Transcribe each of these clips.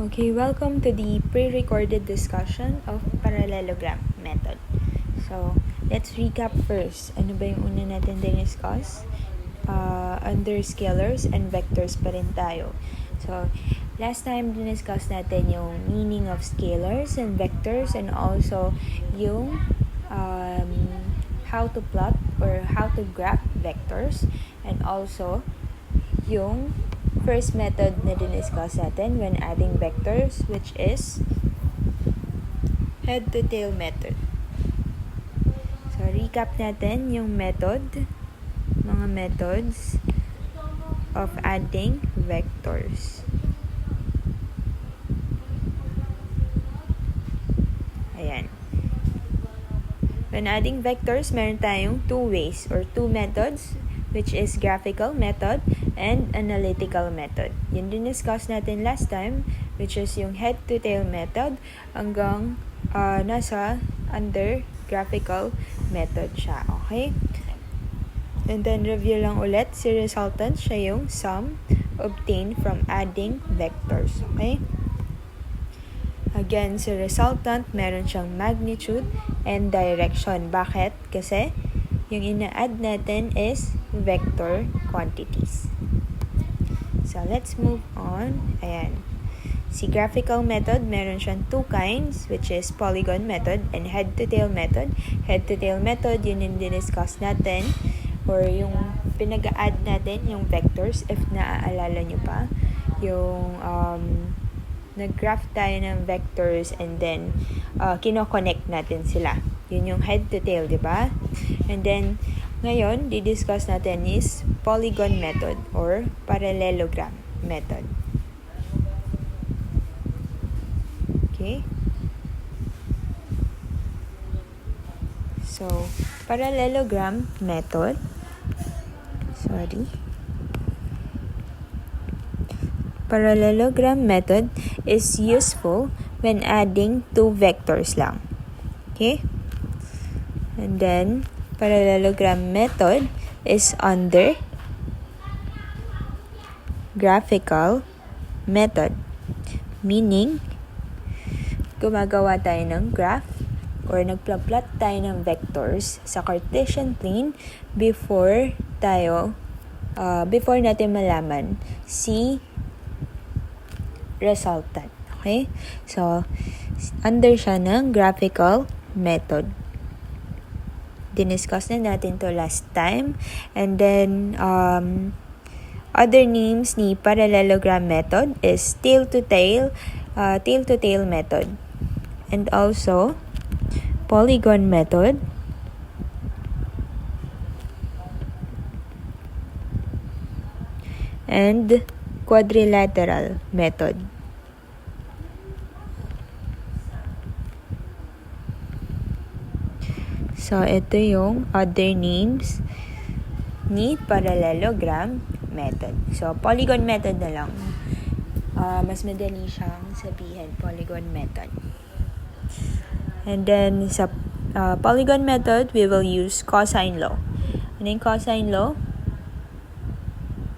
Okay, welcome to the pre-recorded discussion of parallelogram method. So, let's recap first. Ano ba yung una natin din-discuss? Under scalars and vectors pa rin tayo. So, last time din-discuss natin yung meaning of scalars and vectors and also yung how to plot or how to graph vectors and also yung first method na din-discuss natin when adding vectors, which is head-to-tail method. So, recap natin yung mga methods of adding vectors. Ayan. When adding vectors, meron tayong two ways or two methods, which is graphical method and analytical method. Yun din discuss natin last time, which is yung head-to-tail method hanggang nasa under graphical method siya. Okay? And then, review lang ulit. Si resultant, siya yung sum obtained from adding vectors. Okay? Again, si resultant, meron siyang magnitude and direction. Bakit? Kasi yung ina-add natin is vector quantities. So, let's move on. Ayan. Si graphical method, meron siyang two kinds, which is polygon method and head-to-tail method. Head-to-tail method, yun yung din-discuss natin or yung pinag-add natin yung vectors, if naaalala nyo pa. Yung nag-graph tayo ng vectors and then kino-connect natin sila. Yun yung head-to-tail, di ba? And then, ngayon, di-discuss natin is polygon method or parallelogram method. Okay? So, parallelogram method. Parallelogram method is useful when adding two vectors lang. Okay? And then, parallelogram method is under graphical method. Meaning, gumagawa tayo ng graph or nagplot tayo ng vectors sa Cartesian plane before natin malaman si resultant. Okay? So, under siya ng graphical method. Diniscuss na natin to last time. And then, other names ni parallelogram method is tail-to-tail method. And also, polygon method. And quadrilateral method. So, ito yung other names ni parallelogram method. So, polygon method na lang. Mas madali siyang sabihin, polygon method. And then, sa polygon method, we will use cosine law. Ano yung cosine law?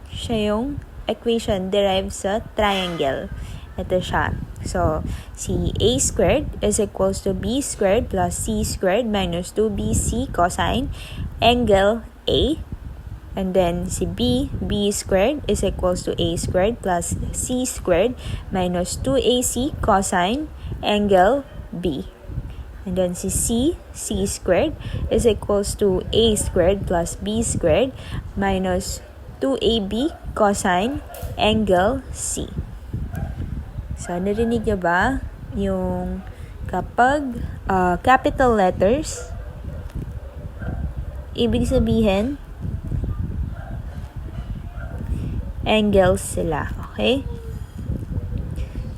Siya yung equation derived sa triangle. Ito siya. So, si a squared is equals to b squared plus c squared minus 2bc cosine angle A. And then, si b squared is equals to a squared plus c squared minus 2ac cosine angle B. And then, si c squared is equals to a squared plus b squared minus 2ab cosine angle C. So, narinig niyo ba yung kapag capital letters, ibig sabihin, angles sila. Okay?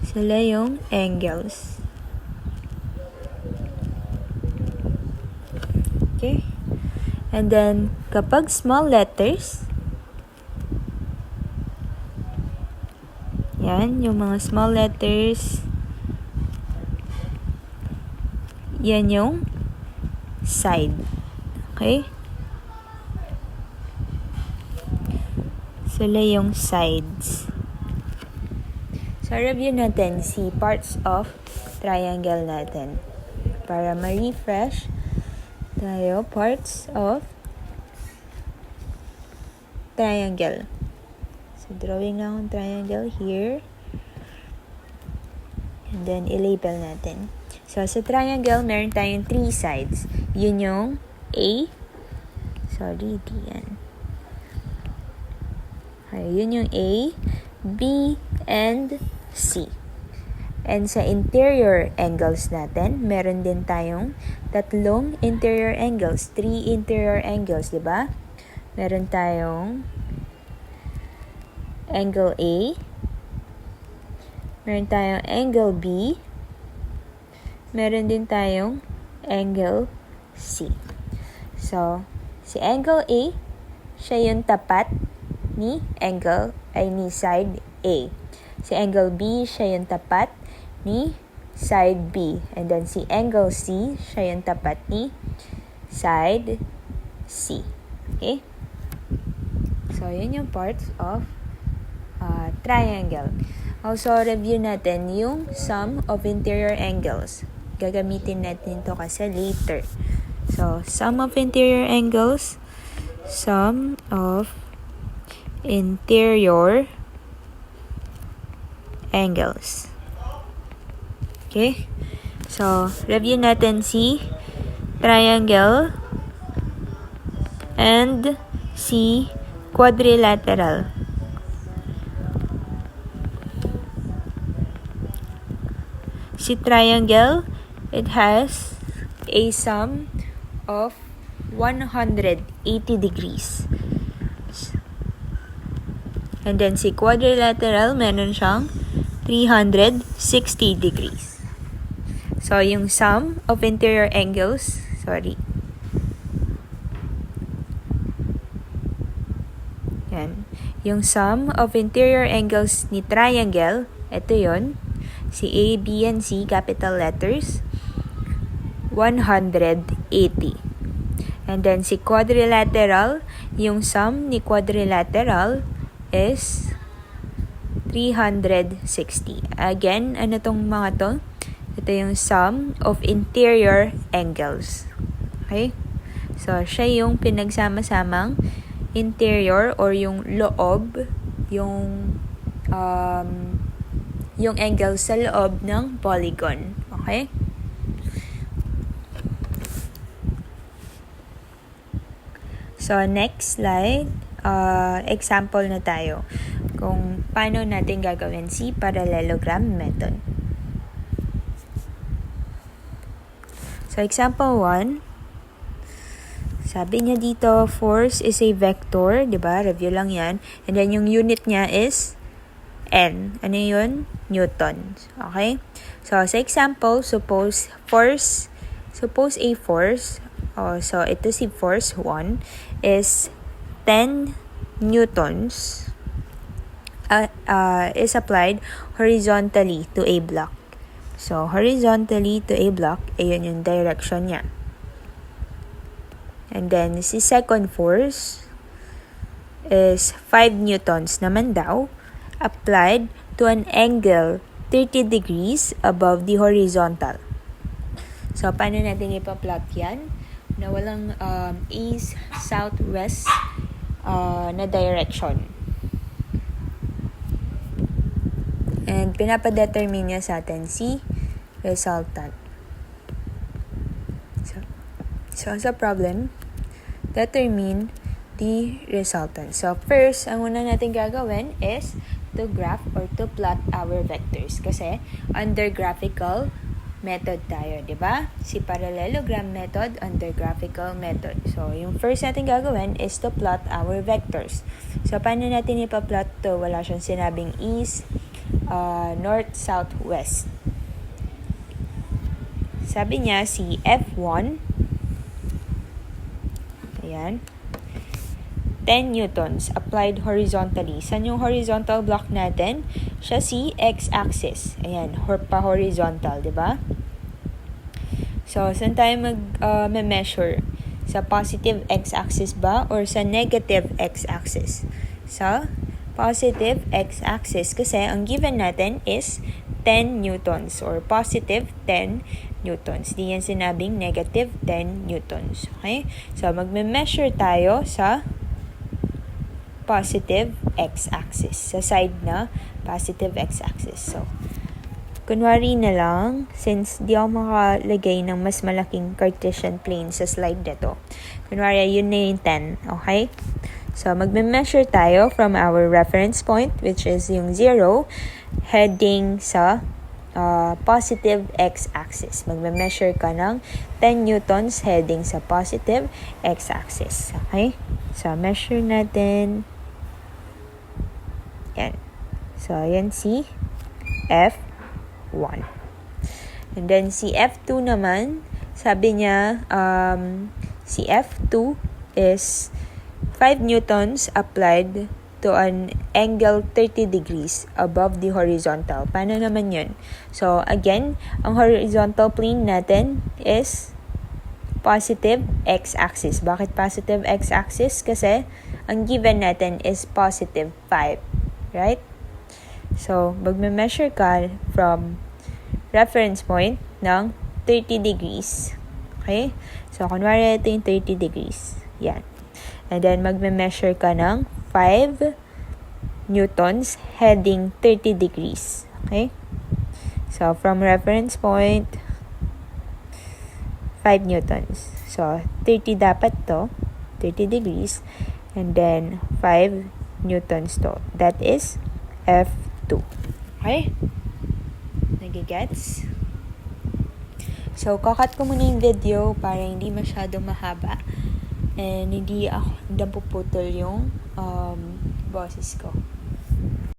Sila yung angles. Okay? And then, kapag small letters, yan, yung mga small letters, yan yung side. Okay? Sila yung sides. So, review natin si parts of triangle natin. Para ma-refresh tayo, parts of triangle. So, drawing lang ang triangle here. And then, i-label natin. So, sa triangle, meron tayong 3 sides. Yun yung A. Sorry, D yan. Okay, yun yung A, B, and C. And sa interior angles natin, meron din tayong 3 interior angles, 3 interior angles, di ba? Meron tayong angle A, meron tayong angle B, meron din tayong angle C. So, si angle A, siya yung tapat ni side A. Si angle B, siya yung tapat ni side B. And then si angle C, siya yung tapat ni side C. Okay? So, yun yung parts of triangle. Also, review natin yung sum of interior angles. Gagamitin natin ito kasi later. So, sum of interior angles, sum of interior angles. Okay? So, review natin si triangle and si quadrilateral. Si triangle, it has a sum of 180 degrees. And then si quadrilateral, meron siyang 360 degrees. So, yung sum of interior angles, yan. Yung sum of interior angles ni triangle, ito yon. Si A, B, and C, capital letters, 180. And then si quadrilateral, yung sum ni quadrilateral is 360. Again, ano tong mga to? Ito yung sum of interior angles. Okay? So, siya yung pinagsama-samang interior or yung loob, yung angle sa loob ng polygon. Okay? So, next slide, example na tayo kung paano natin gagawin si parallelogram method. So, example 1, sabi niya dito, force is a vector, di ba? Review lang yan. And then, yung unit niya is N. Ano yun? Newtons. Okay? So, sa example, suppose a force, so ito si force 1, is 10 newtons is applied horizontally to a block. So, horizontally to a block, ayun yung direction niya. And then, si second force is 5 newtons naman daw, applied to an angle 30 degrees above the horizontal. So, paano natin ipa-plot yan? Na walang east, southwest na direction. And pinapadetermine niya sa atin si resultant. So sa problem, determine the resultant. So first, ang una natin gagawin is to graph or to plot our vectors. Kasi under graphical method tayo, di ba? Si parallelogram method under graphical method. So yung first natin gagawin is to plot our vectors. So paano natin ipa-plot to? Wala siyang sinabing east, north, south, west. Sabi niya si F1, ayan, 10 newtons applied horizontally. Saan yung horizontal block natin? Siya si x-axis. Ayan, pa-horizontal, di ba? So, saan tayo mag-measure? Sa positive x-axis ba or sa negative x-axis? Sa positive x-axis kasi ang given natin is 10 newtons or positive 10 newtons. Di yan sinabing negative 10 newtons. Okay? So, magme-measure tayo sa positive x-axis. Sa side na positive x-axis. So, kunwari na lang, since di ako makalagay ng mas malaking Cartesian plane sa slide nito. Kunwari, yun na yung 10. Okay? So, magme-measure tayo from our reference point, which is yung 0, heading sa positive x-axis. Magme-measure ka ng 10 newtons heading sa positive x-axis. Okay? So, measure natin. Yan. So, yan si F1. And then, si F2 naman, sabi niya, si F2 is 5 newtons applied to an angle 30 degrees above the horizontal. Paano naman yun? So, again, ang horizontal plane natin is positive x-axis. Bakit positive x-axis? Kasi, ang given natin is positive 5. Right? So, magme-measure ka from reference point ng 30 degrees. Okay? So, kunwari ito yung 30 degrees. Yan. And then, magme-measure ka ng 5 newtons heading 30 degrees. Okay? So, from reference point, 5 newtons. So, 30 dapat to. 30 degrees. And then, 5 newtons to. That is F2. Okay? Nagigets? So, kakat ko muna yung video para hindi masyado mahaba. And hindi ako napuputol yung boses ko.